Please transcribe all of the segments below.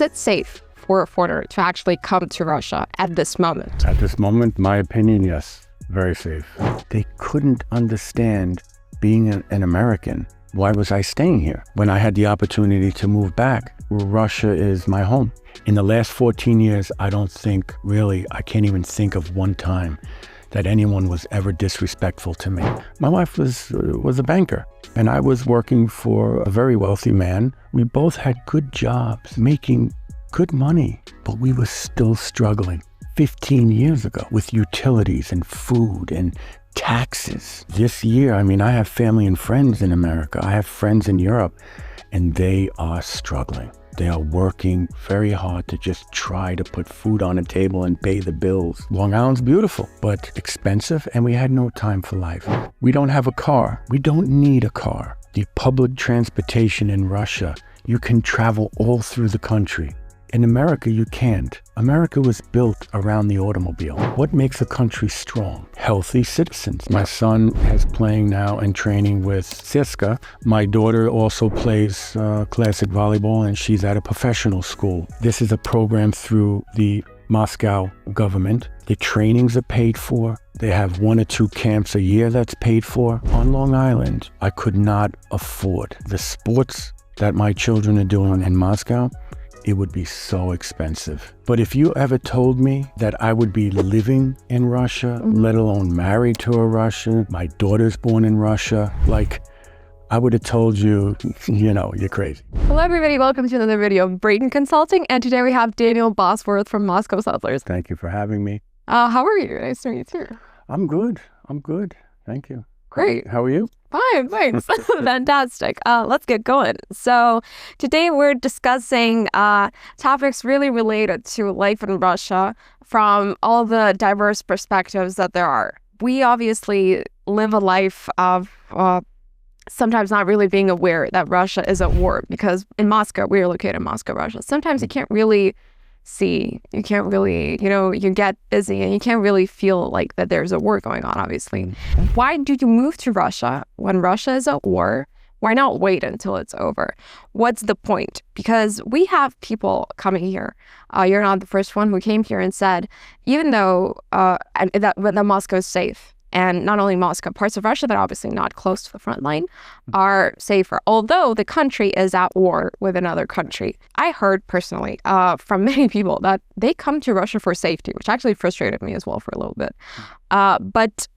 it safe for a foreigner to actually come to Russia at this moment? At this moment, my opinion, yes, very safe. They couldn't understand being an American. Why was I staying here when I had the opportunity to move back? Russia is my home. In the last 14 years, I can't even think of one time that anyone was ever disrespectful to me. My wife was a banker, and I was working for a very wealthy man. We both had good jobs, making good money, but we were still struggling 15 years ago with utilities and food and taxes. This year, I have family and friends in America. I have friends in Europe, and they are struggling. They are working very hard to just try to put food on the table and pay the bills. Long Island's beautiful, but expensive, and we had no time for life. We don't have a car. We don't need a car. The public transportation in Russia, you can travel all through the country. In America, you can't. America was built around the automobile. What makes a country strong? Healthy citizens. My son is playing now and training with CSKA. My daughter also plays classic volleyball, and she's at a professional school. This is a program through the Moscow government. The trainings are paid for. They have 1 or 2 camps a year that's paid for. On Long Island, I could not afford the sports that my children are doing in Moscow. It would be so expensive. But if you ever told me that I would be living in Russia, let alone married to a Russian, my daughter's born in Russia, I would have told you, you're crazy. Hello everybody, welcome to another video of Brayton Consulting, and today we have Daniel Bosworth from Moscow Settlers. Thank you for having me. How are you? Nice to meet you too. I'm good. Thank you. Great. How are you? Fine, thanks. Fantastic. Let's get going. So today we're discussing topics really related to life in Russia from all the diverse perspectives that there are. We obviously live a life of sometimes not really being aware that Russia is at war, because in Moscow, we are located in Moscow, Russia. Sometimes you can't really see, you can't really, you get busy and you can't really feel like that there's a war going on, obviously. Why do you move to Russia when Russia is at war? Why not wait until it's over? What's the point? Because we have people coming here. You're not the first one who came here and said, even though that Moscow is safe, and not only Moscow, parts of Russia that are obviously not close to the front line are safer, although the country is at war with another country. I heard personally from many people that they come to Russia for safety, which actually frustrated me as well for a little bit. But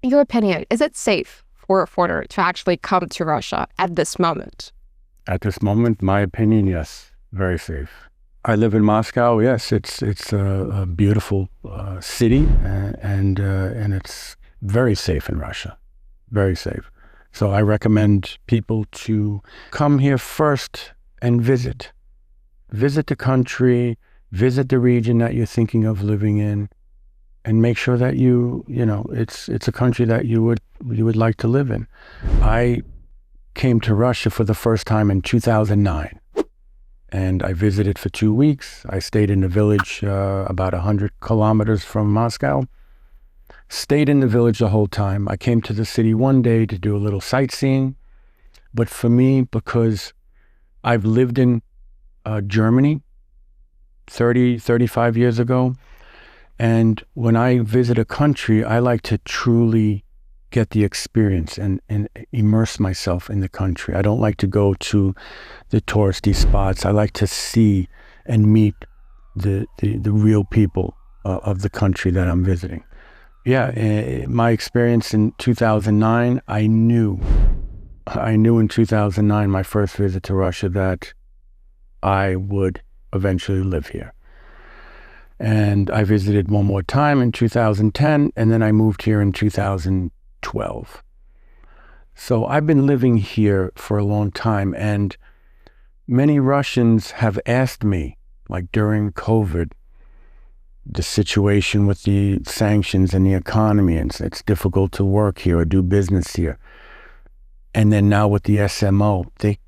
your opinion, is it safe for a foreigner to actually come to Russia at this moment? At this moment, my opinion, yes, very safe. I live in Moscow. Yes, it's a beautiful city, and it's very safe in Russia, very safe. So I recommend people to come here first and visit the country, visit the region that you're thinking of living in, and make sure that it's a country that you would like to live in. I came to Russia for the first time in 2009. And I visited for 2 weeks. I stayed in the village about 100 kilometers from Moscow. Stayed in the village the whole time. I came to the city one day to do a little sightseeing. But for me, because I've lived in Germany 35 years ago, and when I visit a country, I like to truly get the experience and immerse myself in the country. I don't like to go to the touristy spots. I like to see and meet the real people of the country that I'm visiting. Yeah, my experience in 2009, I knew in 2009, my first visit to Russia, that I would eventually live here. And I visited one more time in 2010, and then I moved here in 2012. So I've been living here for a long time, and many Russians have asked me, like during COVID, the situation with the sanctions and the economy, and it's difficult to work here or do business here. And then now with the SMO, they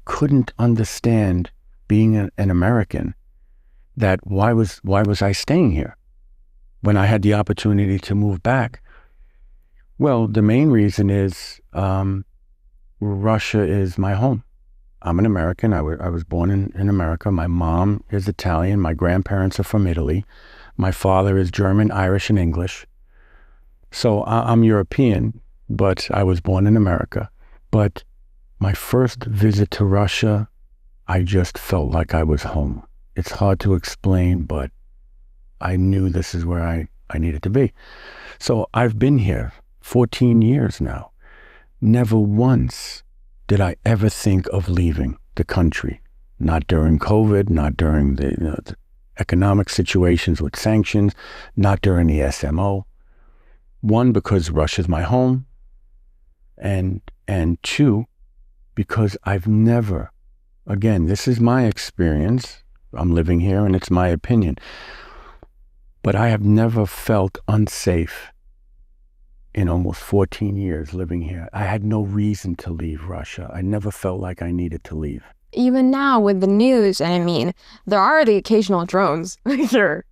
couldn't understand, being an American, that why was I staying here when I had the opportunity to move back? Well, the main reason is Russia is my home. I'm an American. I was born in America. My mom is Italian. My grandparents are from Italy. My father is German, Irish, and English. So I'm European, but I was born in America. But my first visit to Russia, I just felt like I was home. It's hard to explain, but I knew this is where I needed to be. So I've been here 14 years now. Never once did I ever think of leaving the country. Not during COVID, not during the economic situations with sanctions, not during the SMO. One, because Russia's my home, and two, because I've never, again, this is my experience, I'm living here and it's my opinion, but I have never felt unsafe in almost 14 years living here. I had no reason to leave Russia. I never felt like I needed to leave. Even now with the news, I mean, there are the occasional drones here,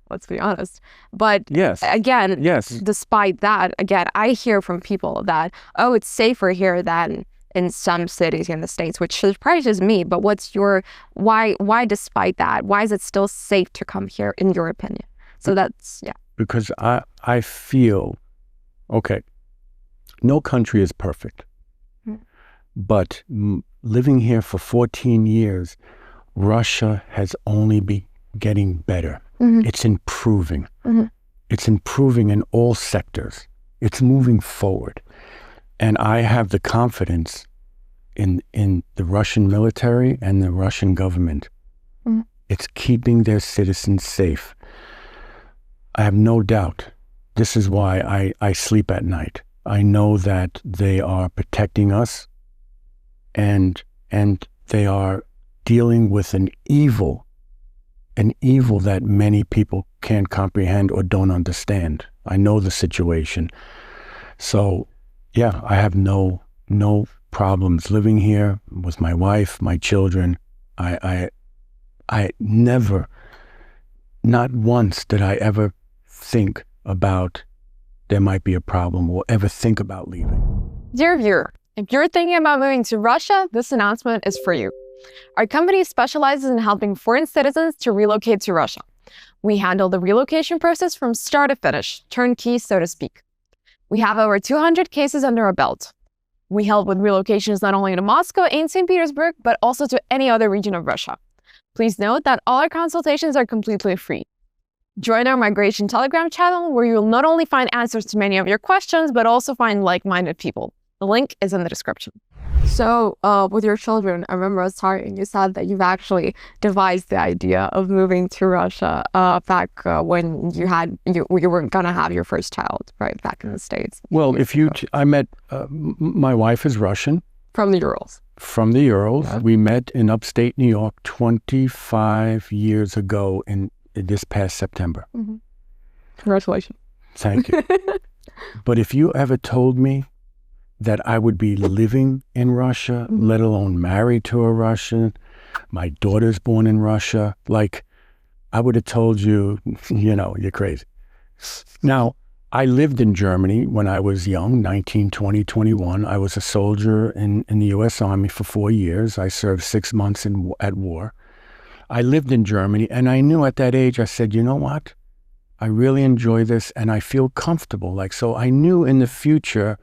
let's be honest. But yes, again, yes. Despite that, again, I hear from people that, oh, it's safer here than in some cities in the States, which surprises me. But why despite that, why is it still safe to come here in your opinion? So that's, yeah. Because I feel, okay, no country is perfect, but living here for 14 years, Russia has only been getting better. It's improving. It's improving in all sectors. It's moving forward. And I have the confidence in the Russian military and the Russian government. It's keeping their citizens safe. I have no doubt. This is why I sleep at night. I know that they are protecting us, and they are dealing with an evil that many people can't comprehend or don't understand. I know the situation. So, yeah, I have no problems living here with my wife, my children. I never, not once did I ever think about there might be a problem or ever think about leaving. Dear viewer, if you're thinking about moving to Russia, this announcement is for you. Our company specializes in helping foreign citizens to relocate to Russia. We handle the relocation process from start to finish, turnkey, so to speak. We have over 200 cases under our belt. We help with relocations not only to Moscow and St. Petersburg, but also to any other region of Russia. Please note that all our consultations are completely free. Join our Migration Telegram channel, where you will not only find answers to many of your questions, but also find like-minded people. The link is in the description. So with your children, I remember us talking, you said that you've actually devised the idea of moving to Russia back when you were going to have your first child, right, back in the States. Well, I met, my wife is Russian. From the Urals. From the Urals. Yeah. We met in upstate New York 25 years ago in this past September. Congratulations. Thank you. But if you ever told me that I would be living in Russia, let alone married to a Russian, my daughter's born in Russia, like, I would have told you, you're crazy. Now, I lived in Germany when I was young, 19, 20, 21. I was a soldier in the U.S. Army for 4 years. I served 6 months at war. I lived in Germany, and I knew at that age, I said, you know what? I really enjoy this, and I feel comfortable. So I knew in the future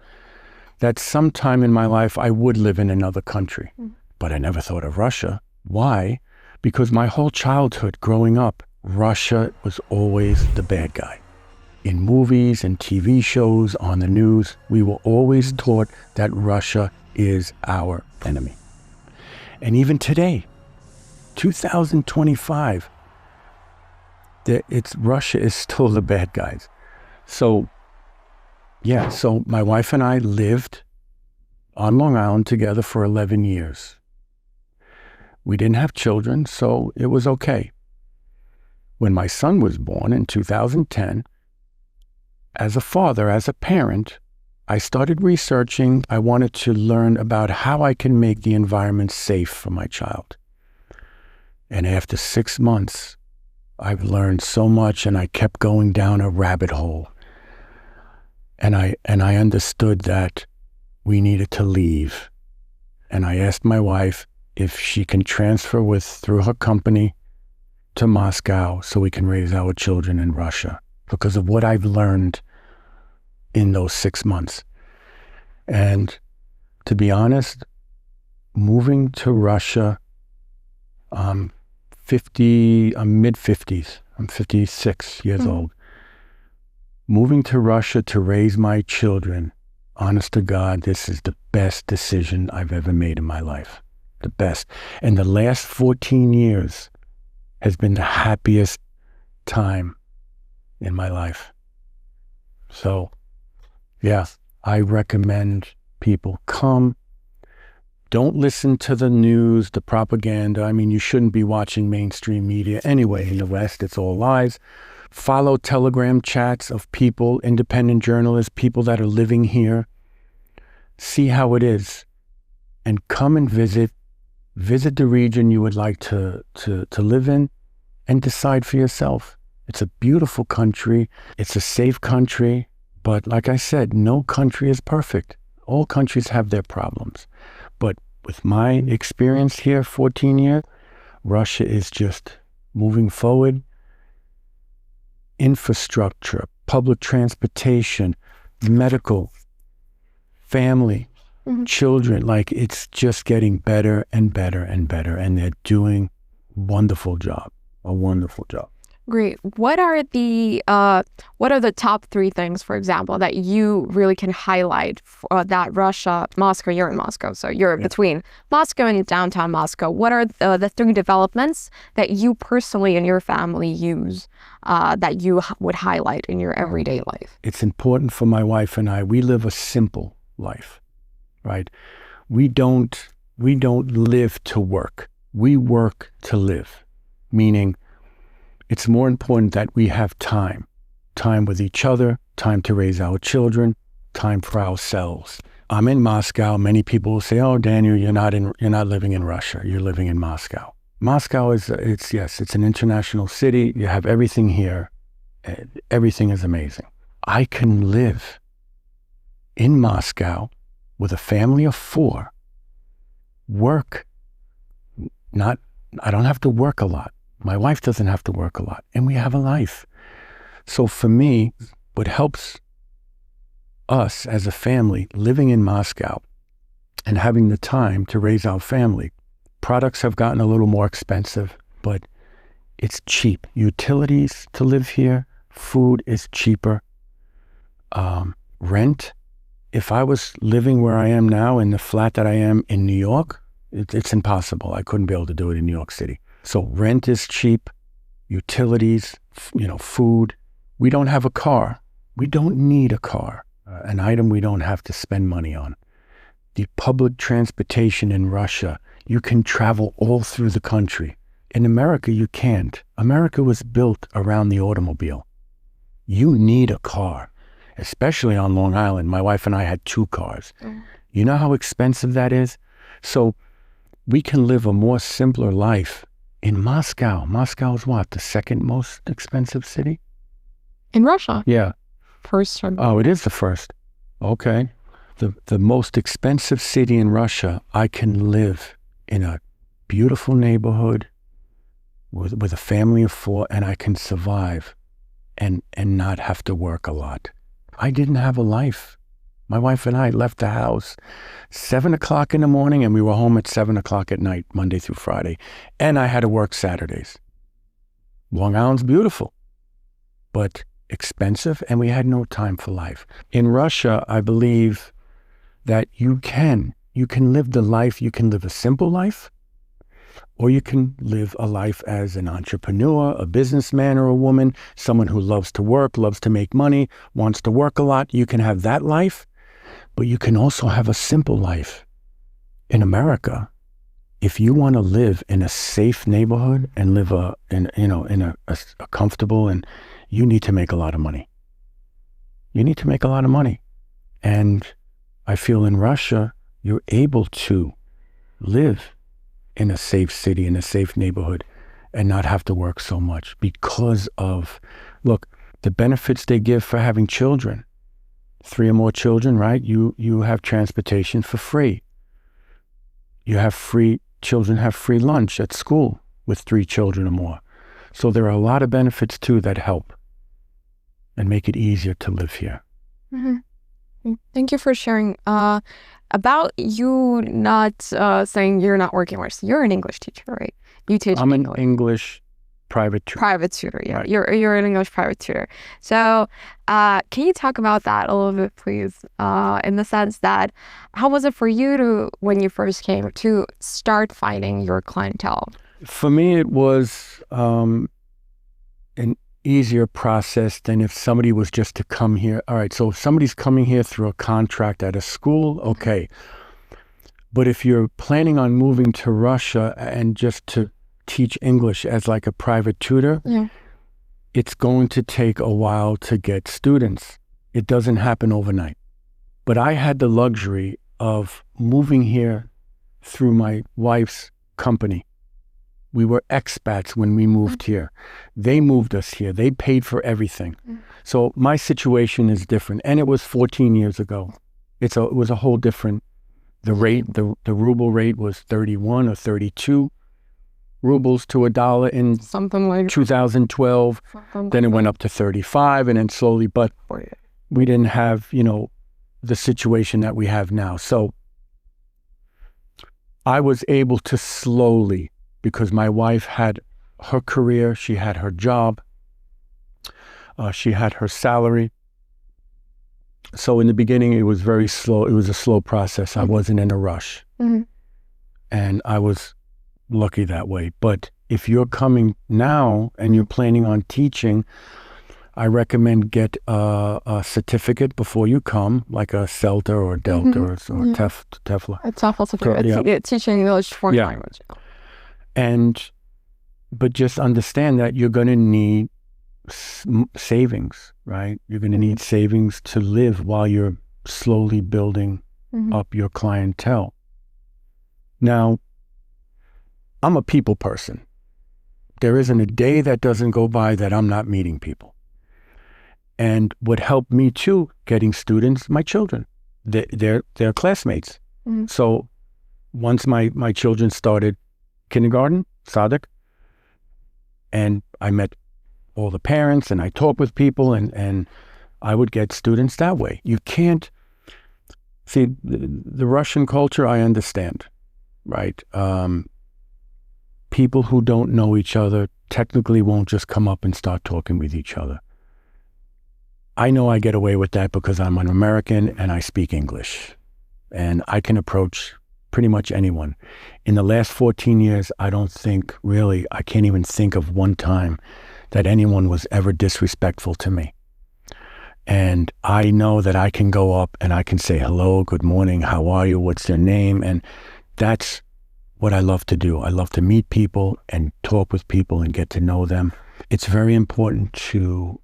that sometime in my life I would live in another country. But I never thought of Russia. Why? Because my whole childhood growing up, Russia was always the bad guy. In movies and TV shows, on the news, we were always taught that Russia is our enemy. And even today, 2025, Russia is still the bad guys. So, yeah, so my wife and I lived on Long Island together for 11 years. We didn't have children, so it was okay. When my son was born in 2010, as a father, as a parent, I started researching. I wanted to learn about how I can make the environment safe for my child. And after 6 months, I've learned so much, and I kept going down a rabbit hole. And I understood that we needed to leave. And I asked my wife, if she can transfer through her company to Moscow so we can raise our children in Russia, because of what I've learned in those 6 months. And to be honest, moving to Russia, I'm mid-50s. I'm 56 years old. Moving to Russia to raise my children, honest to God, this is the best decision I've ever made in my life. The best. And the last 14 years has been the happiest time in my life. So, yeah, I recommend people come. Don't listen to the news, the propaganda. I mean, you shouldn't be watching mainstream media anyway. In the West, it's all lies. Follow Telegram chats of people, independent journalists, people that are living here. See how it is. And come and visit the region you would like to live in, and decide for yourself. It's a beautiful country. It's a safe country. But like I said, no country is perfect. All countries have their problems. But with my experience here, 14 years, Russia is just moving forward. Infrastructure, public transportation, medical, family, children, like it's just getting better and better and better. And they're doing a wonderful job. Great. What are the top 3 things, for example, that you really can highlight for that Russia, Moscow, you're in Moscow, so you're between Moscow and downtown Moscow. What are the 3 developments that you personally and your family use that you would highlight in your everyday life? It's important for my wife and I. We live a simple life, right? We don't live to work. We work to live, meaning it's more important that we have time with each other, time to raise our children, time for ourselves. I'm in Moscow. Many people will say, "Oh, Daniel, you're not living in Russia. You're living in Moscow." Moscow it's an international city. You have everything here. Everything is amazing. I can live in Moscow with a family of 4. I don't have to work a lot. My wife doesn't have to work a lot, and we have a life. So for me, what helps us as a family living in Moscow and having the time to raise our family, products have gotten a little more expensive, but it's cheap. Utilities to live here, food is cheaper. Rent, if I was living where I am now in the flat that I am in New York, it's impossible. I couldn't be able to do it in New York City. So rent is cheap, utilities, food. We don't have a car. We don't need a car, an item we don't have to spend money on. The public transportation in Russia, you can travel all through the country. In America, you can't. America was built around the automobile. You need a car, especially on Long Island. My wife and I had 2 cars. You know how expensive that is? So we can live a more simpler life in Moscow. Moscow is what? The 2nd most expensive city? In Russia? Yeah. First. Oh, it is the first. Okay. The most expensive city in Russia, I can live in a beautiful neighborhood with a family of 4, and I can survive and not have to work a lot. I didn't have a life. My wife and I left the house 7 o'clock in the morning, and we were home at 7 o'clock at night, Monday through Friday. And I had to work Saturdays. Long Island's beautiful, but expensive, and we had no time for life. In Russia, I believe that you can live the life, you can live a simple life, or you can live a life as an entrepreneur, a businessman or a woman, someone who loves to work, loves to make money, wants to work a lot. You can have that life. But you can also have a simple life. In America, if you want to live in a safe neighborhood and live in a comfortable, and you need to make a lot of money. You need to make a lot of money. And I feel in Russia, you're able to live in a safe city, in a safe neighborhood, and not have to work so much because of, look, the benefits they give for having children. 3 or more children, right? You have transportation for free. You have free children have free lunch at school with 3 children or more. So there are a lot of benefits too that help and make it easier to live here. Mm-hmm. Thank you for sharing. About you not saying you're not working hours. You're an English teacher, right? You teach I'm English. an English private tutor. Private tutor, yeah. Right. You're an English private tutor. So can you talk about that a little bit, please? In the sense that, how was it for you to, when you first came, to start finding your clientele? For me, it was an easier process than if somebody was just to come here. All right, so if somebody's coming here through a contract at a school, okay. But if you're planning on moving to Russia and just to teach English as like a private tutor, it's going to take a while to get students. It doesn't happen overnight. But I had the luxury of moving here through my wife's company. We were expats when we moved here. They moved us here. They paid for everything. So my situation is different. And it was 14 years ago. It was a whole different, the ruble rate was 31 or 32 rubles to $1 in something like 2012. Then it went up to 35 and then slowly, but we didn't have, the situation that we have now. So I was able to slowly, because my wife had her career, she had her job, she had her salary. So in the beginning, it was very slow. It was a slow process. I wasn't in a rush. And I was lucky that way. But if you're coming now and you're planning on teaching, I recommend get a certificate before you come, like a CELTA or Delta or TEFLA. A TEFL certificate. It's teaching English foreign language. But just understand that you're going to need savings, right? You're going to need savings to live while you're slowly building up your clientele. Now, I'm a people person. There isn't a day that doesn't go by that I'm not meeting people. And what helped me too, getting students, my children, they're classmates. So once my children started kindergarten, Sadik, and I met all the parents and I talked with people and I would get students that way. You can't, see, the Russian culture, I understand, right? People who don't know each other technically won't just come up and start talking with each other. I know I get away with that because I'm an American and I speak English and I can approach pretty much anyone. In the last 14 years, I can't even think of one time that anyone was ever disrespectful to me. And I know that I can go up and I can say, hello, good morning, how are you, what's their name? And that's what I love to do. I love to meet people and talk with people and get to know them. It's very important to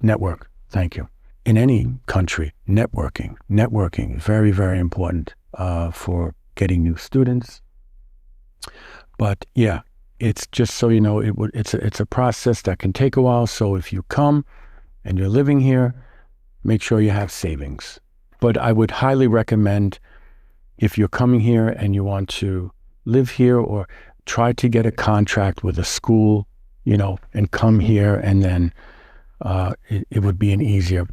network. Thank you. In any country, networking, very, very important for getting new students. But yeah, it's just so you know, it's a process that can take a while. So if you come and you're living here, make sure you have savings. But I would highly recommend, if you're coming here and you want to live here, or try to get a contract with a school, and come here, and then it would be an easier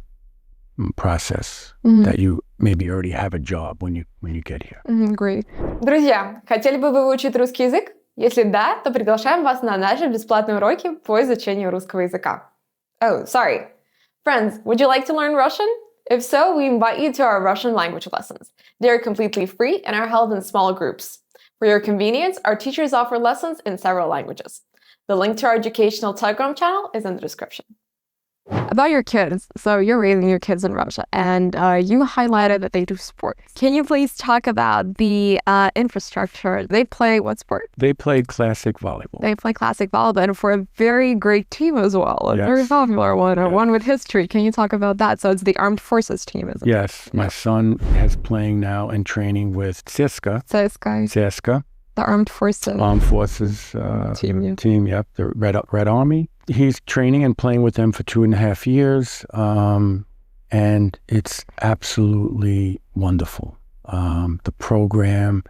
process that you maybe already have a job when you get here. Great. Друзья, хотели бы вы выучить русский язык? Если да, то приглашаем вас на наши бесплатные уроки по изучению русского языка. Oh, sorry. Friends, would you like to learn Russian? If so, we invite you to our Russian language lessons. They are completely free and are held in small groups. For your convenience, our teachers offer lessons in several languages. The link to our educational Telegram channel is in the description. About your kids, so you're raising your kids in Russia, and you highlighted that they do sports. Can you please talk about the infrastructure? They play what sport? They play classic volleyball. They play classic volleyball, and for a very great team as well, a very popular one, one with history. Can you talk about that? So it's the Armed Forces team, isn't it? Yes, my son is playing now and training with CSKA. The Armed Forces. Team, yep. The Red Army. He's training and playing with them for 2.5 years, and it's absolutely wonderful. The program,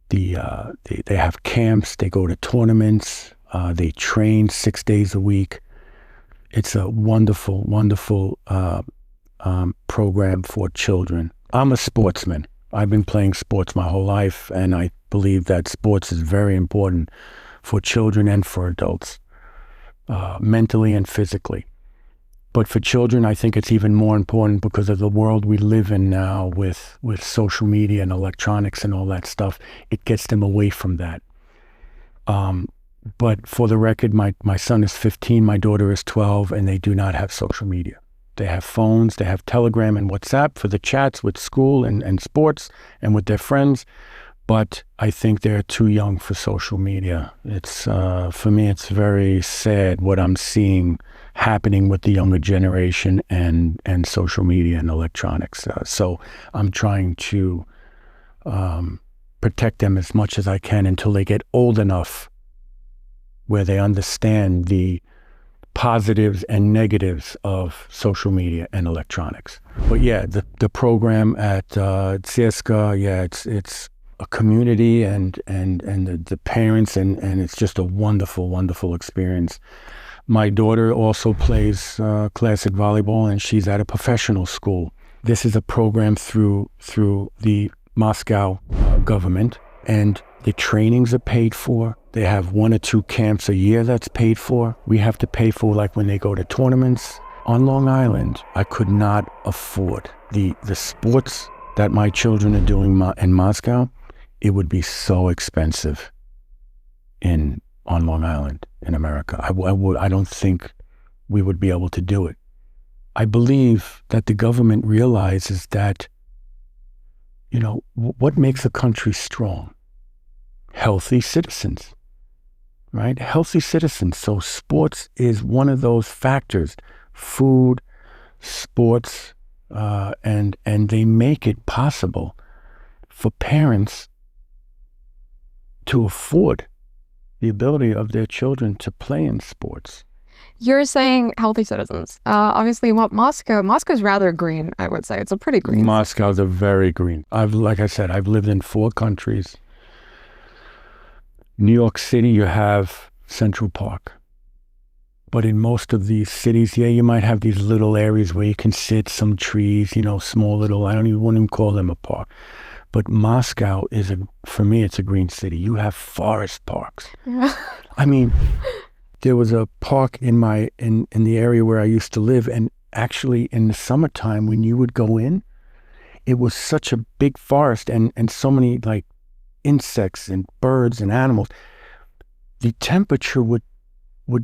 They have camps. They go to tournaments. They train 6 days a week. It's a wonderful, wonderful program for children. I'm a sportsman. I've been playing sports my whole life, and I believe that sports is very important for children and for adults, mentally and physically. But for children, I think it's even more important because of the world we live in now with social media and electronics and all that stuff. It gets them away from that. But for the record, my son is 15, my daughter is 12, and they do not have social media. They have phones, they have Telegram and WhatsApp for the chats with school and sports and with their friends. But I think they're too young for social media. It's for me, it's very sad what I'm seeing happening with the younger generation and social media and electronics. So I'm trying to protect them as much as I can until they get old enough where they understand the positives and negatives of social media and electronics. But yeah, the program at CSKA, yeah, it's a community and the parents and it's just a wonderful, wonderful experience. My daughter also plays classic volleyball, and she's at a professional school. This is a program through the Moscow government, and the trainings are paid for. They have 1 or 2 camps a year that's paid for. We have to pay for, like, when they go to tournaments. On Long Island, I could not afford the sports that my children are doing in Moscow. It would be so expensive on Long Island in America. I don't think we would be able to do it. I believe that the government realizes that, what makes a country strong? Healthy citizens, right? Healthy citizens. So sports is one of those factors. Food, sports, and they make it possible for parents to afford the ability of their children to play in sports. You're saying healthy citizens. Obviously, Moscow's rather green, I would say. It's a pretty green. Moscow's a very green. Like I said, I've lived in 4 countries. New York City, you have Central Park. But in most of these cities, yeah, you might have these little areas where you can sit, some trees, small little, I don't even want to call them a park. But Moscow for me, it's a green city. You have forest parks. Yeah. I mean, there was a park in the area where I used to live, and actually in the summertime when you would go in, it was such a big forest and so many like insects and birds and animals. The temperature would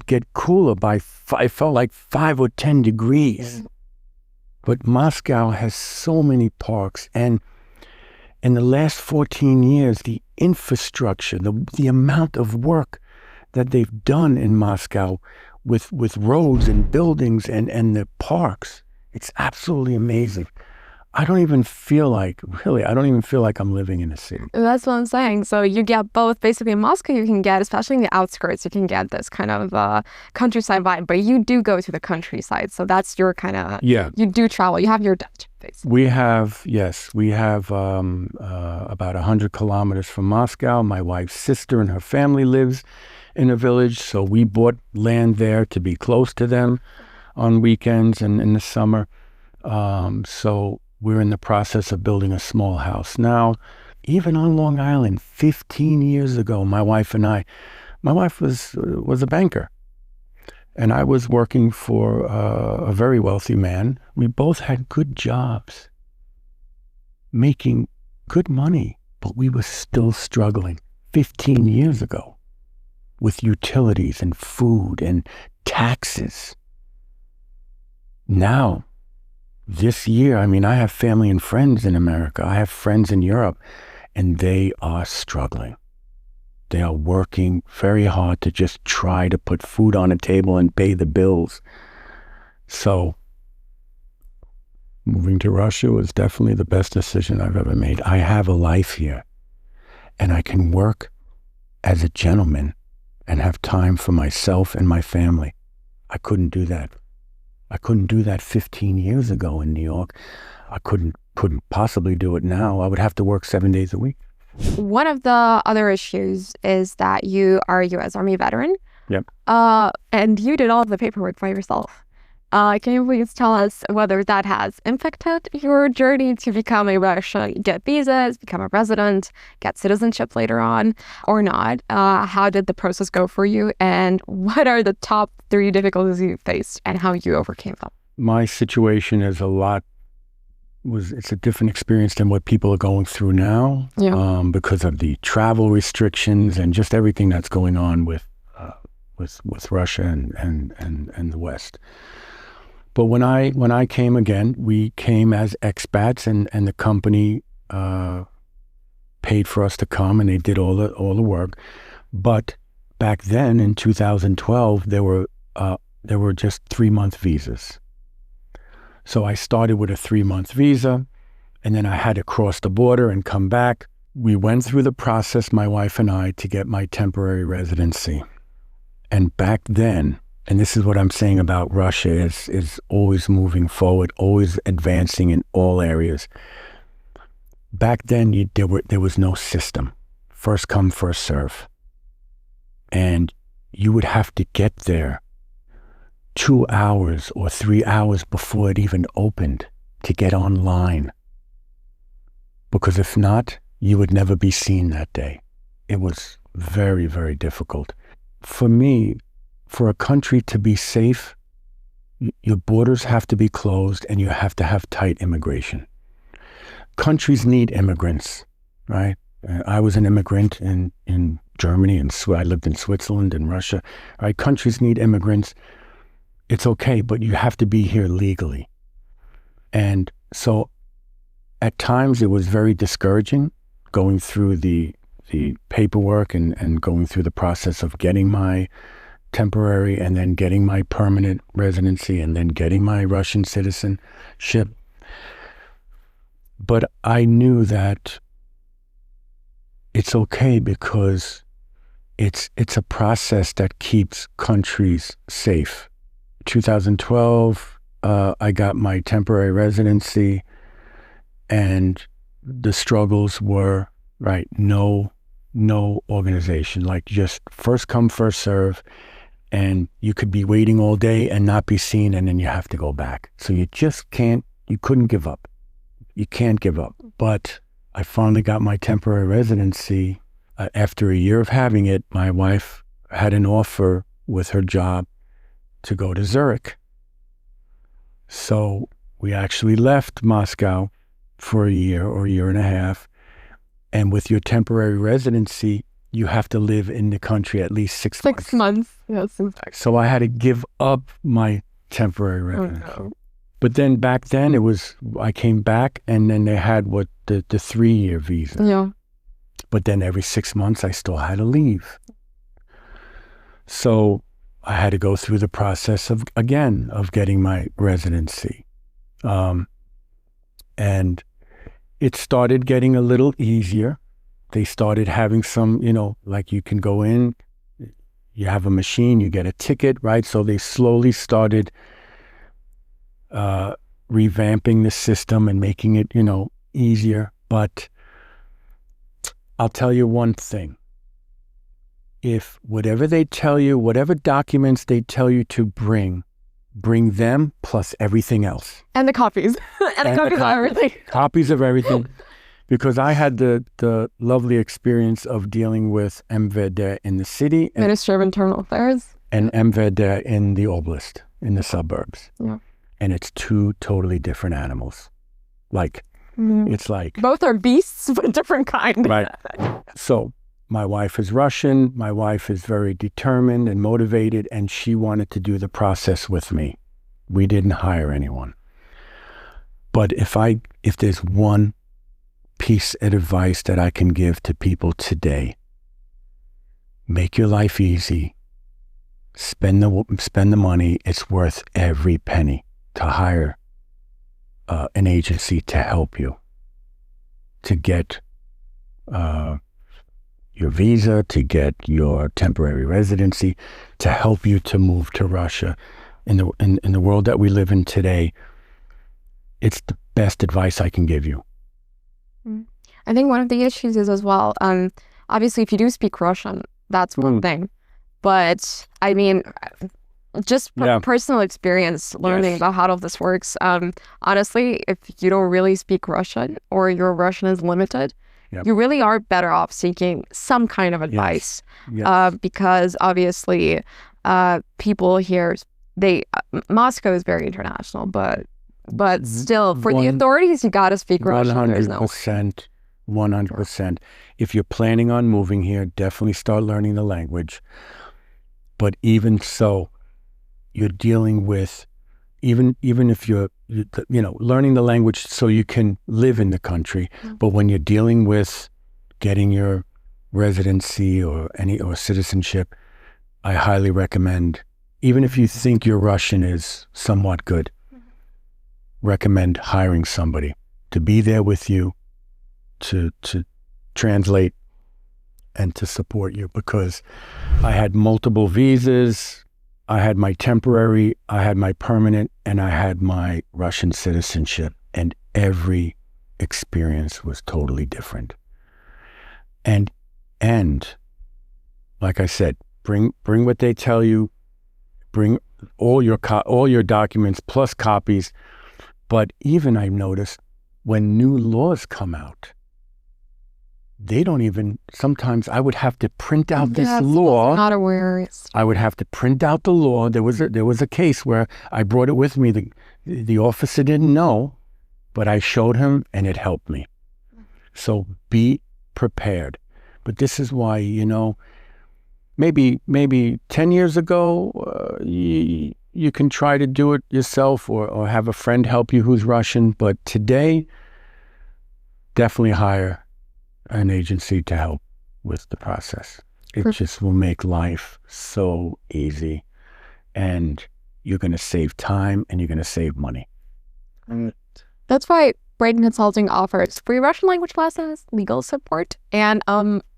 get cooler by I felt like 5 or 10 degrees. Mm. But Moscow has so many parks, and in the last 14 years, the infrastructure, the amount of work that they've done in Moscow with roads and buildings and the parks, it's absolutely amazing. I don't even feel like I'm living in a city. That's what I'm saying. So you get both. Basically, in Moscow, you can get, especially in the outskirts, you can get this kind of countryside vibe, but you do go to the countryside. So that's your kind of, yeah. You do travel. You have your Dutch, basically. We have about 100 kilometers from Moscow. My wife's sister and her family lives in a village. So we bought land there to be close to them on weekends and in the summer. So we're in the process of building a small house now. Even on Long Island, 15 years ago, my wife was a banker, and I was working for a very wealthy man. We both had good jobs, making good money, but we were still struggling 15 years ago with utilities and food and taxes. Now, this year, I mean, I have family and friends in America. I have friends in Europe, and they are struggling. They are working very hard to just try to put food on a table and pay the bills. So moving to Russia was definitely the best decision I've ever made. I have a life here, and I can work as a gentleman and have time for myself and my family. I couldn't do that. I couldn't do that 15 years ago in New York. I couldn't possibly do it now. I would have to work 7 days a week. One of the other issues is that you are a U.S. Army veteran. Yep. And you did all of the paperwork by yourself. Can you please tell us whether that has impacted your journey to become a Russian, get visas, become a resident, get citizenship later on, or not? How did the process go for you? And what are the top 3 difficulties you faced and how you overcame them? My situation is it's a different experience than what people are going through now, because of the travel restrictions and just everything that's going on with Russia and the West. But when I came again, we came as expats, and the company paid for us to come, and they did all the work. But back then in 2012, there were just 3-month visas. So I started with a 3-month visa, and then I had to cross the border and come back. We went through the process, my wife and I, to get my temporary residency. And back then, and this is what I'm saying about Russia, is always moving forward, always advancing in all areas. Back then, there was no system. First come, first serve. And you would have to get there 2 hours or 3 hours before it even opened to get online. Because if not, you would never be seen that day. It was very, very difficult. For me, for a country to be safe, your borders have to be closed and you have to have tight immigration. Countries need immigrants, right? I was an immigrant in Germany, and I lived in Switzerland and Russia. Right? Countries need immigrants. It's okay, but you have to be here legally. And so at times it was very discouraging going through the paperwork and going through the process of getting my temporary and then getting my permanent residency and then getting my Russian citizenship. But I knew that it's okay because it's a process that keeps countries safe. 2012, I got my temporary residency, and the struggles were, right, no organization, like just first come, first serve, and you could be waiting all day and not be seen, and then you have to go back. So you couldn't give up. You can't give up. But I finally got my temporary residency. After a year of having it, my wife had an offer with her job to go to Zurich. So we actually left Moscow for a year or a year and a half. And with your temporary residency, you have to live in the country at least 6 months. 6 months, yes. So I had to give up my temporary residency. Oh, no. But then back then I came back, and then they had the 3-year visa. Yeah. But then every 6 months I still had to leave. So I had to go through the process of getting my residency. And it started getting a little easier. They started having some, like you can go in, you have a machine, you get a ticket, right? So they slowly started revamping the system and making it, easier. But I'll tell you one thing. If whatever they tell you, whatever documents they tell you to bring them plus everything else. And the copies. and the copies of everything. Copies of everything. Because I had the lovely experience of dealing with MVD in the city. Ministry of Internal Affairs. And MVD in the oblast, in the suburbs. Yeah. And it's 2 totally different animals. It's like... Both are beasts, but different kind. Right. So my wife is Russian. My wife is very determined and motivated, and she wanted to do the process with me. We didn't hire anyone. But if there's one piece of advice that I can give to people today, make your life easy. Spend the money. It's worth every penny to hire an agency to help you to get your visa, to get your temporary residency, to help you to move to Russia. In the world that we live in today, it's the best advice I can give you. I think one of the issues is as well, obviously, if you do speak Russian, that's one thing. But I mean, just personal experience learning about how all of this works. Honestly, if you don't really speak Russian or your Russian is limited, you really are better off seeking some kind of advice. Because obviously, people here, Moscow is very international, but still, for the authorities, you got to speak Russian. 100%. 100%. If you're planning on moving here, definitely start learning the language. But even so, you're dealing with, even if you're, learning the language so you can live in the country. But when you're dealing with getting your residency or citizenship, I highly recommend, even if you think your Russian is somewhat good, recommend hiring somebody to be there with you, to translate and to support you, because I had multiple visas. I had my temporary, I had my permanent, and I had my Russian citizenship, and every experience was totally different. And like I said, bring what they tell you, bring all your documents plus copies. But even I've noticed when new laws come out, they don't even, sometimes I would have to print out this law. Not aware. I would have to print out the law. There was a case where I brought it with me. The officer didn't know, but I showed him and it helped me. So be prepared. But this is why, maybe 10 years ago, you can try to do it yourself or have a friend help you who's Russian. But today, definitely hire an agency to help with the process. It just will make life so easy, and you're going to save time and you're going to save money. That's why Braden Consulting offers free Russian language lessons, legal support, and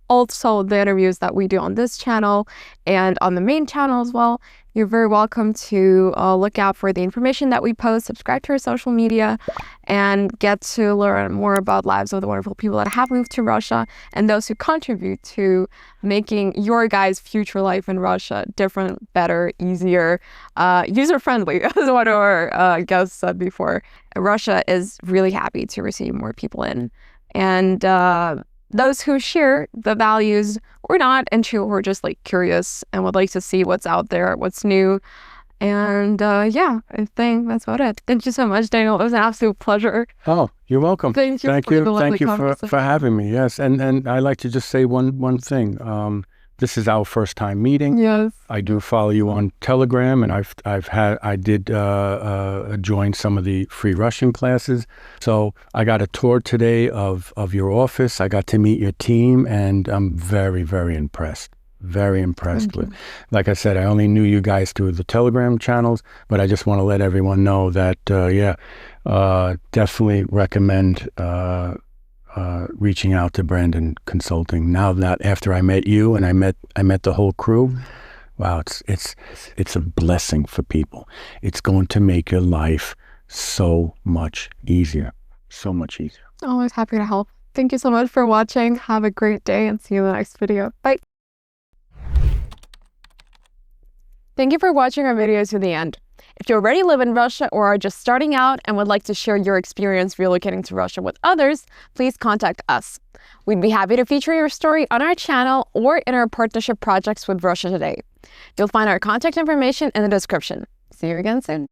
also the interviews that we do on this channel and on the main channel as well. You're very welcome to look out for the information that we post, subscribe to our social media, and get to learn more about lives of the wonderful people that have moved to Russia and those who contribute to making your guys' future life in Russia different, better, easier, user-friendly, as one of our guests said before. Russia is really happy to receive more people in. And those who share the values or not, and who are just curious and would like to see what's out there, what's new. And I think that's about it. Thank you so much, Daniel. It was an absolute pleasure. Oh, you're welcome. Thank you for having me. Yes, and I like to just say one thing. This is our first time meeting. Yes. I do follow you on Telegram, and I did join some of the free Russian classes. So I got a tour today of your office. I got to meet your team, and I'm very, very impressed. Very impressed with. Like I said, I only knew you guys through the Telegram channels, but I just want to let everyone know that definitely recommend reaching out to Brandon Consulting. Now that after I met you and I met the whole crew, wow, it's a blessing for people. It's going to make your life so much easier. So much easier. Always happy to help. Thank you so much for watching. Have a great day and see you in the next video. Bye. Thank you for watching our videos to the end. If you already live in Russia or are just starting out and would like to share your experience relocating to Russia with others, please contact us. We'd be happy to feature your story on our channel or in our partnership projects with Russia Today. You'll find our contact information in the description. See you again soon.